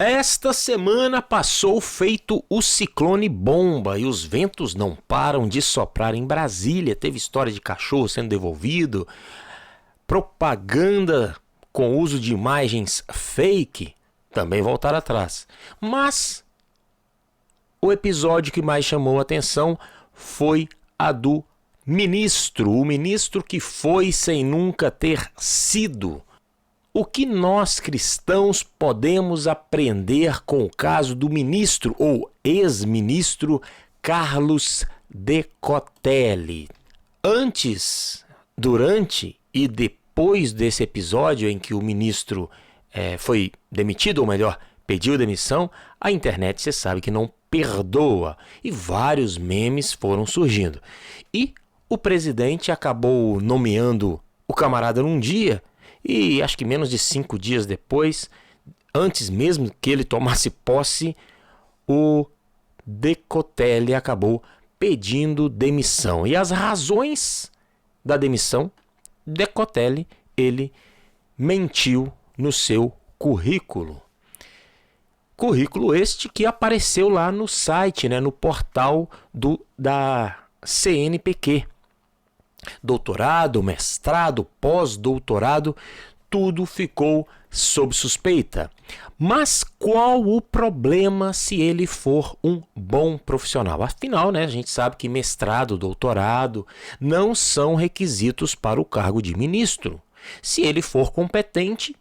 Esta semana passou feito o ciclone bomba e os ventos não param de soprar em Brasília. Teve história de cachorro sendo devolvido, propaganda com uso de imagens fake também voltaram atrás. Mas o episódio que mais chamou a atenção foi a do ministro, o ministro que foi sem nunca ter sido. O que nós cristãos podemos aprender com o caso do ministro ou ex-ministro Carlos Decotelli? Antes, durante e depois desse episódio em que o ministro foi demitido, ou melhor, pediu demissão, a internet, você sabe que não perdoa e vários memes foram surgindo. E o presidente acabou nomeando o camarada num dia e acho que menos de 5 dias depois, antes mesmo que ele tomasse posse, o Decotelli acabou pedindo demissão. E as razões da demissão, Decotelli, ele mentiu no seu currículo. Currículo este que apareceu lá no site, no portal da CNPq. Doutorado, mestrado, pós-doutorado, tudo ficou sob suspeita. Mas qual o problema se ele for um bom profissional? Afinal, a gente sabe que mestrado, doutorado não são requisitos para o cargo de ministro. Se ele for competente,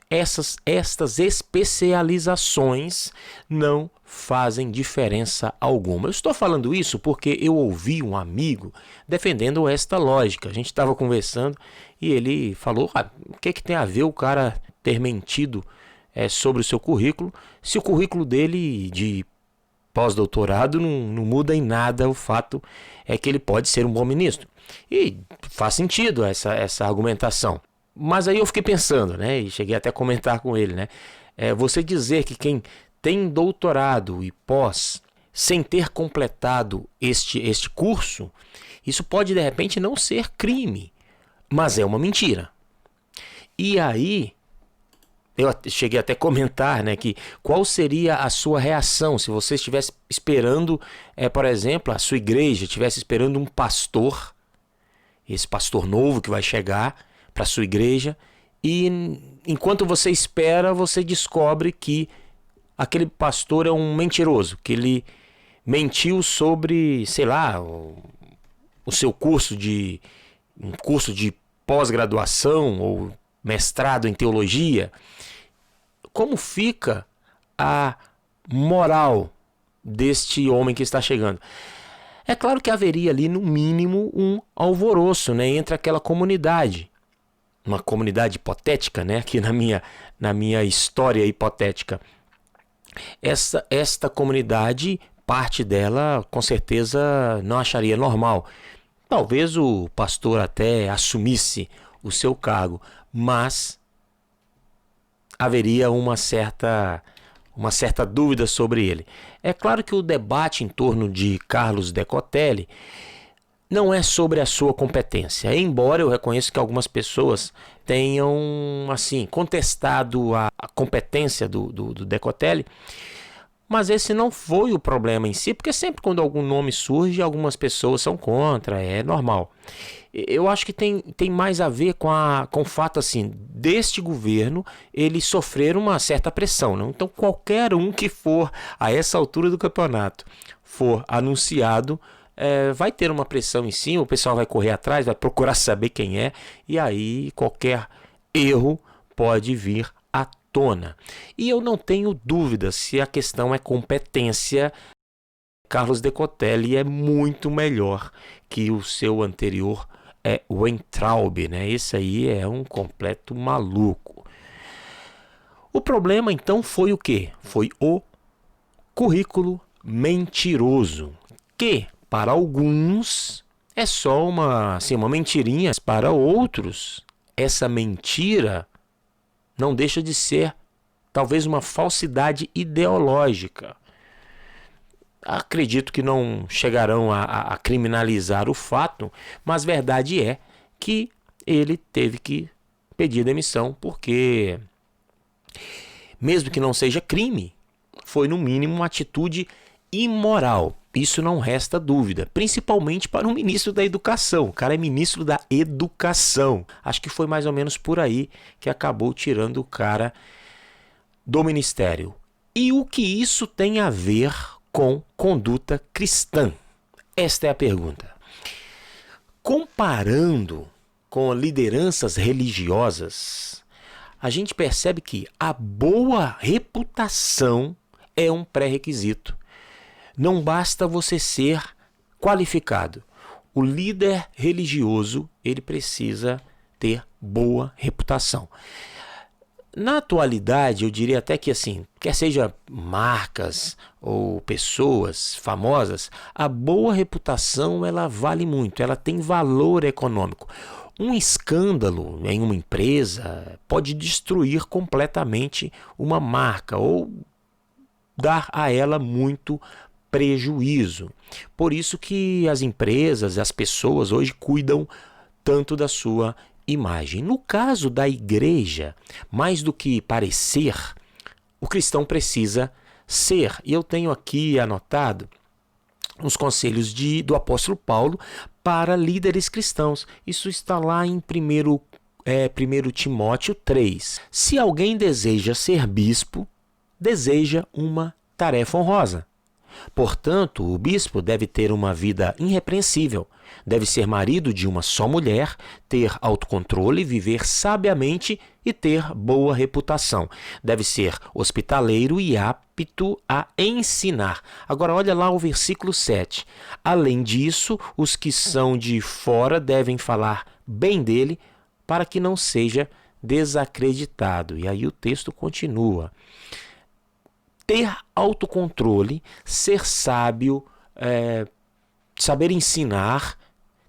estas especializações não fazem diferença alguma. Eu estou falando isso porque eu ouvi um amigo defendendo esta lógica. A gente estava conversando e ele falou, o que tem a ver o cara ter mentido sobre o seu currículo, se o currículo dele de pós-doutorado não muda em nada, o fato é que ele pode ser um bom ministro. E faz sentido essa argumentação. Mas aí eu fiquei pensando, e cheguei até a comentar com ele, você dizer que quem tem doutorado e pós, sem ter completado este curso, isso pode de repente não ser crime, mas é uma mentira. E aí, eu cheguei até a comentar, que qual seria a sua reação se você estivesse esperando, por exemplo, a sua igreja estivesse esperando um pastor, esse pastor novo que vai chegar para sua igreja, e enquanto você espera, você descobre que aquele pastor é um mentiroso, que ele mentiu sobre, sei lá, o seu curso de pós-graduação ou mestrado em teologia. Como fica a moral deste homem que está chegando? É claro que haveria ali no mínimo um alvoroço, entre aquela comunidade. Uma comunidade hipotética, aqui na minha história hipotética. Esta comunidade, parte dela, com certeza não acharia normal. Talvez o pastor até assumisse o seu cargo, mas haveria uma certa dúvida sobre ele. É claro que o debate em torno de Carlos Decotelli não é sobre a sua competência, embora eu reconheça que algumas pessoas tenham contestado a competência do Decotelli, mas esse não foi o problema em si, porque sempre quando algum nome surge, algumas pessoas são contra, é normal. Eu acho que tem mais a ver com o fato deste governo ele sofrer uma certa pressão, não? Então qualquer um que for a essa altura do campeonato for anunciado, vai ter uma pressão em cima, o pessoal vai correr atrás, vai procurar saber quem é, e aí qualquer erro pode vir à tona. E eu não tenho dúvida se a questão é competência. Carlos Decotelli é muito melhor que o seu anterior, Weintraub, Esse aí é um completo maluco. O problema então foi o quê? Foi o currículo mentiroso, que para alguns é só uma mentirinha, para outros essa mentira não deixa de ser talvez uma falsidade ideológica. Acredito que não chegarão a criminalizar o fato, mas verdade é que ele teve que pedir demissão porque mesmo que não seja crime, foi no mínimo uma atitude imoral. Isso não resta dúvida, principalmente para um ministro da educação. O cara é ministro da educação. Acho que foi mais ou menos por aí que acabou tirando o cara do ministério. E o que isso tem a ver com conduta cristã? Esta é a pergunta. Comparando com lideranças religiosas, a gente percebe que a boa reputação é um pré-requisito. Não basta você ser qualificado. O líder religioso, ele precisa ter boa reputação. Na atualidade, eu diria até que assim, quer seja marcas ou pessoas famosas, a boa reputação ela vale muito, ela tem valor econômico. Um escândalo em uma empresa pode destruir completamente uma marca ou dar a ela muito prejuízo. Por isso que as empresas, as pessoas hoje cuidam tanto da sua imagem. No caso da igreja, mais do que parecer, o cristão precisa ser. E eu tenho aqui anotado os conselhos do apóstolo Paulo para líderes cristãos. Isso está lá em 1 Timóteo 3. Se alguém deseja ser bispo, deseja uma tarefa honrosa. Portanto, o bispo deve ter uma vida irrepreensível, deve ser marido de uma só mulher, ter autocontrole, viver sabiamente e ter boa reputação. Deve ser hospitaleiro e apto a ensinar. Agora olha lá o versículo 7. Além disso, os que são de fora devem falar bem dele para que não seja desacreditado. E aí o texto continua. Ter autocontrole, ser sábio, saber ensinar,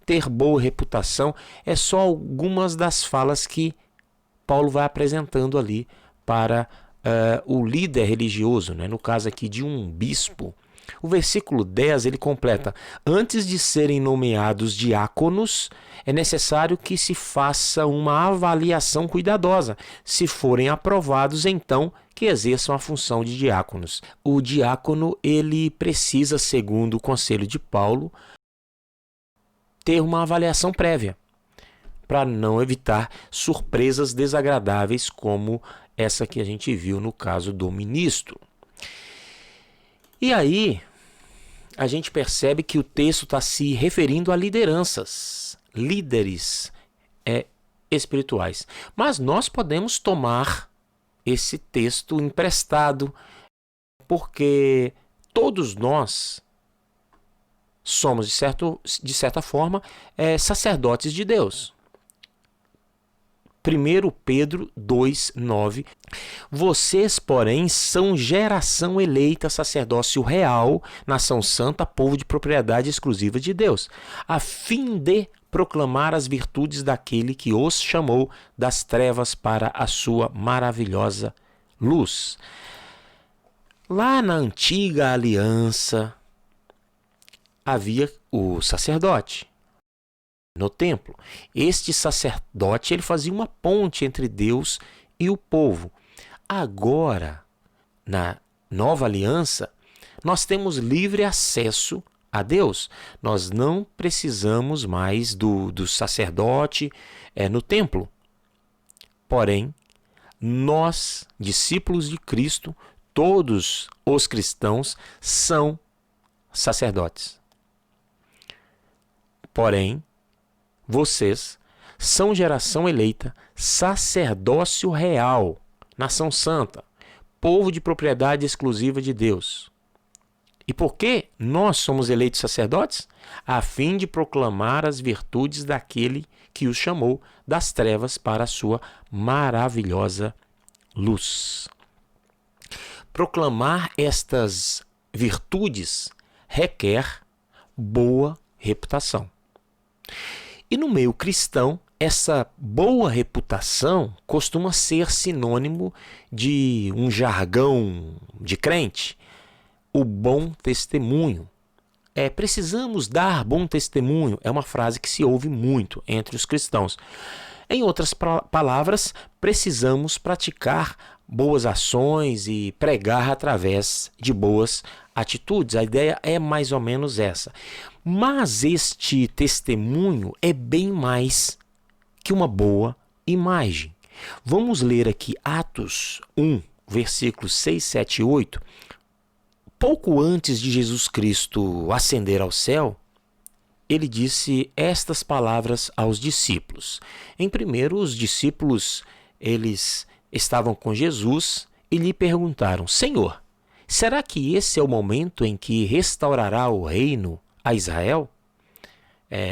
ter boa reputação, é só algumas das falas que Paulo vai apresentando ali para o líder religioso, né? No caso aqui de um bispo. O versículo 10 ele completa: antes de serem nomeados diáconos, é necessário que se faça uma avaliação cuidadosa. Se forem aprovados, então que exerçam a função de diáconos. O diácono ele precisa, segundo o conselho de Paulo, ter uma avaliação prévia para não evitar surpresas desagradáveis como essa que a gente viu no caso do ministro. E aí, a gente percebe que o texto está se referindo a lideranças, líderes espirituais. Mas nós podemos tomar esse texto emprestado, porque todos nós somos, de certa forma, sacerdotes de Deus. 1 Pedro 2,9. Vocês, porém, são geração eleita, sacerdócio real, nação santa, povo de propriedade exclusiva de Deus, a fim de proclamar as virtudes daquele que os chamou das trevas para a sua maravilhosa luz. Lá na antiga aliança, havia o sacerdote no templo. Este sacerdote ele fazia uma ponte entre Deus e o povo. Agora, na nova aliança, nós temos livre acesso a Deus. Nós não precisamos mais do sacerdote no templo. Porém, nós, discípulos de Cristo, todos os cristãos são sacerdotes. Porém, vocês são geração eleita, sacerdócio real, nação santa, povo de propriedade exclusiva de Deus. E por que nós somos eleitos sacerdotes? A fim de proclamar as virtudes daquele que os chamou das trevas para a sua maravilhosa luz. Proclamar estas virtudes requer boa reputação. E no meio cristão, essa boa reputação costuma ser sinônimo de um jargão de crente, o bom testemunho. Precisamos dar bom testemunho, é uma frase que se ouve muito entre os cristãos. Em outras palavras, precisamos praticar boas ações e pregar através de boas atitudes. A ideia é mais ou menos essa. Mas este testemunho é bem mais que uma boa imagem. Vamos ler aqui Atos 1, versículos 6, 7 e 8. Pouco antes de Jesus Cristo ascender ao céu, ele disse estas palavras aos discípulos. Em primeiro, os discípulos, eles estavam com Jesus e lhe perguntaram: Senhor, será que esse é o momento em que restaurará o reino a Israel?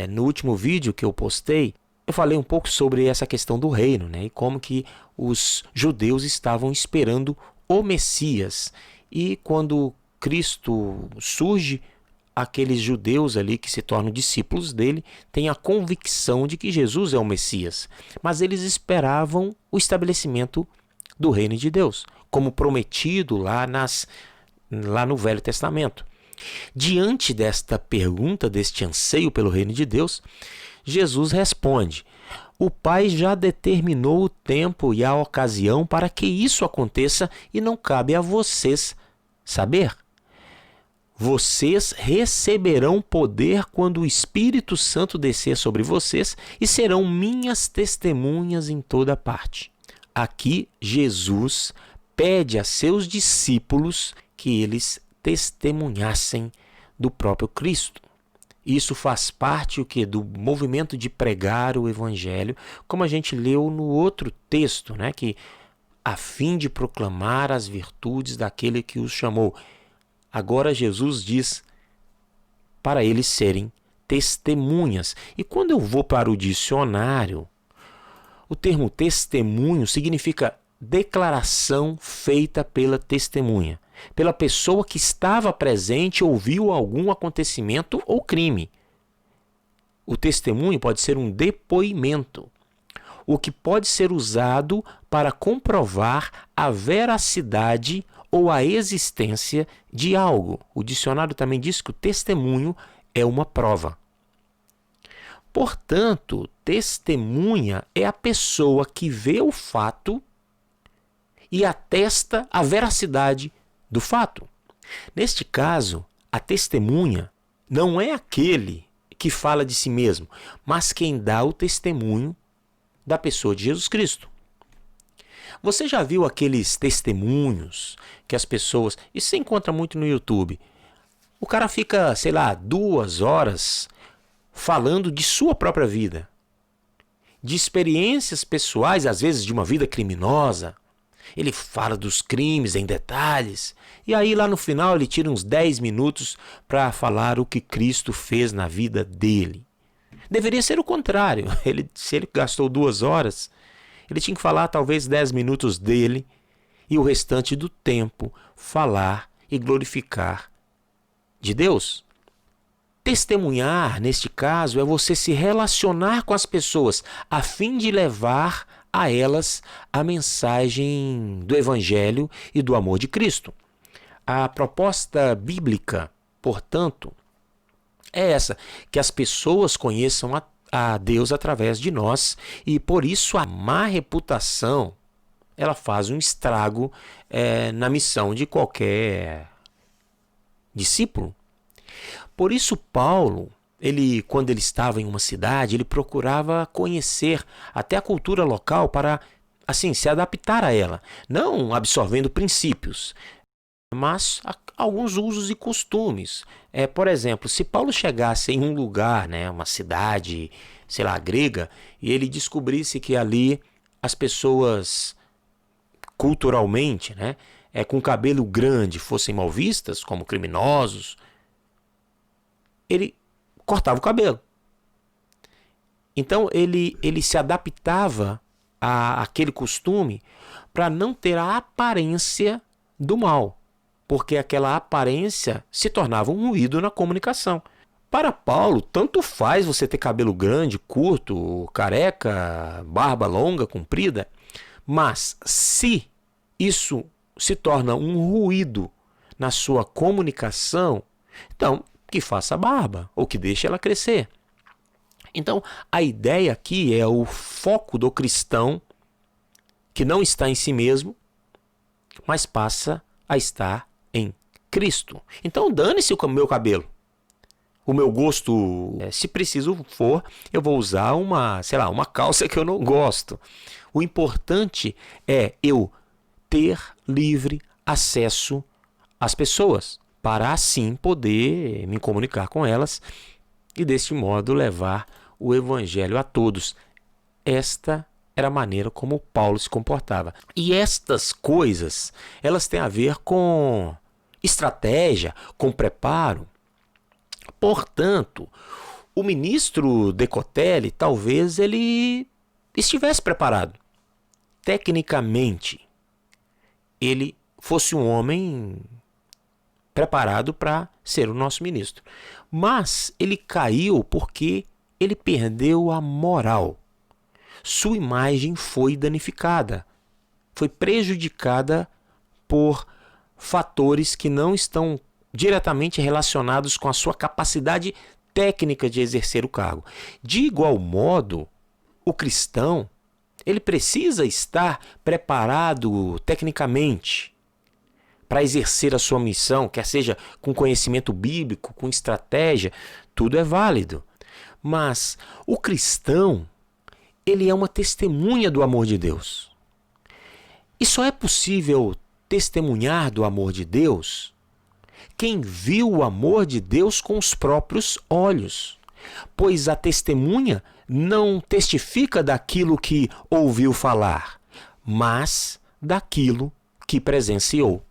No último vídeo que eu postei, eu falei um pouco sobre essa questão do reino, né? E como que os judeus estavam esperando o Messias. E quando Cristo surge, aqueles judeus ali que se tornam discípulos dele têm a convicção de que Jesus é o Messias. Mas eles esperavam o estabelecimento do reino de Deus, como prometido lá no Velho Testamento. Diante desta pergunta, deste anseio pelo reino de Deus, Jesus responde: o Pai já determinou o tempo e a ocasião para que isso aconteça e não cabe a vocês saber. Vocês receberão poder quando o Espírito Santo descer sobre vocês e serão minhas testemunhas em toda parte. Aqui, Jesus pede a seus discípulos que eles testemunhassem do próprio Cristo. Isso faz parte do movimento de pregar o Evangelho, como a gente leu no outro texto, né? Que a fim de proclamar as virtudes daquele que os chamou. Agora Jesus diz para eles serem testemunhas. E quando eu vou para o dicionário, o termo testemunho significa declaração feita pela testemunha, pela pessoa que estava presente e ouviu algum acontecimento ou crime. O testemunho pode ser um depoimento, o que pode ser usado para comprovar a veracidade ou a existência de algo. O dicionário também diz que o testemunho é uma prova. Portanto, testemunha é a pessoa que vê o fato e atesta a veracidade do fato. Neste caso, a testemunha não é aquele que fala de si mesmo, mas quem dá o testemunho da pessoa de Jesus Cristo. Você já viu aqueles testemunhos que as pessoas... Isso você encontra muito no YouTube. O cara fica, 2 horas falando de sua própria vida, de experiências pessoais, às vezes de uma vida criminosa. Ele fala dos crimes em detalhes. E aí lá no final ele tira uns 10 minutos para falar o que Cristo fez na vida dele. Deveria ser o contrário. Se ele gastou 2 horas, ele tinha que falar talvez 10 minutos dele e o restante do tempo falar e glorificar de Deus. Testemunhar, neste caso, é você se relacionar com as pessoas a fim de levar a elas a mensagem do Evangelho e do amor de Cristo. A proposta bíblica, portanto, é essa, que as pessoas conheçam a Deus através de nós e por isso a má reputação ela faz um estrago na missão de qualquer discípulo. Por isso Paulo, quando ele estava em uma cidade, ele procurava conhecer até a cultura local para assim se adaptar a ela, não absorvendo princípios, mas alguns usos e costumes. Por exemplo, se Paulo chegasse em um lugar, uma cidade, grega, e ele descobrisse que ali as pessoas culturalmente, com cabelo grande fossem mal vistas como criminosos, ele cortava o cabelo. Então ele se adaptava àquele costume para não ter a aparência do mal, porque aquela aparência se tornava um ruído na comunicação. Para Paulo, tanto faz você ter cabelo grande, curto, careca, barba longa, comprida, mas se isso se torna um ruído na sua comunicação, então que faça barba ou que deixe ela crescer. Então, a ideia aqui é o foco do cristão que não está em si mesmo, mas passa a estar em Cristo. Então dane-se o meu cabelo. O meu gosto, se preciso for, eu vou usar uma calça que eu não gosto. O importante é eu ter livre acesso às pessoas, para assim poder me comunicar com elas e deste modo levar o evangelho a todos. Esta era a maneira como Paulo se comportava. E estas coisas, elas têm a ver com estratégia, com preparo. Portanto, o ministro Decotelli, talvez ele estivesse preparado. Tecnicamente, ele fosse um homem preparado para ser o nosso ministro. Mas ele caiu porque ele perdeu a moral. Sua imagem foi danificada, foi prejudicada por fatores que não estão diretamente relacionados com a sua capacidade técnica de exercer o cargo. De igual modo, o cristão, ele precisa estar preparado tecnicamente para exercer a sua missão, quer seja com conhecimento bíblico, com estratégia, tudo é válido. Mas o cristão, ele é uma testemunha do amor de Deus. E só é possível testemunhar do amor de Deus quem viu o amor de Deus com os próprios olhos. Pois a testemunha não testifica daquilo que ouviu falar, mas daquilo que presenciou.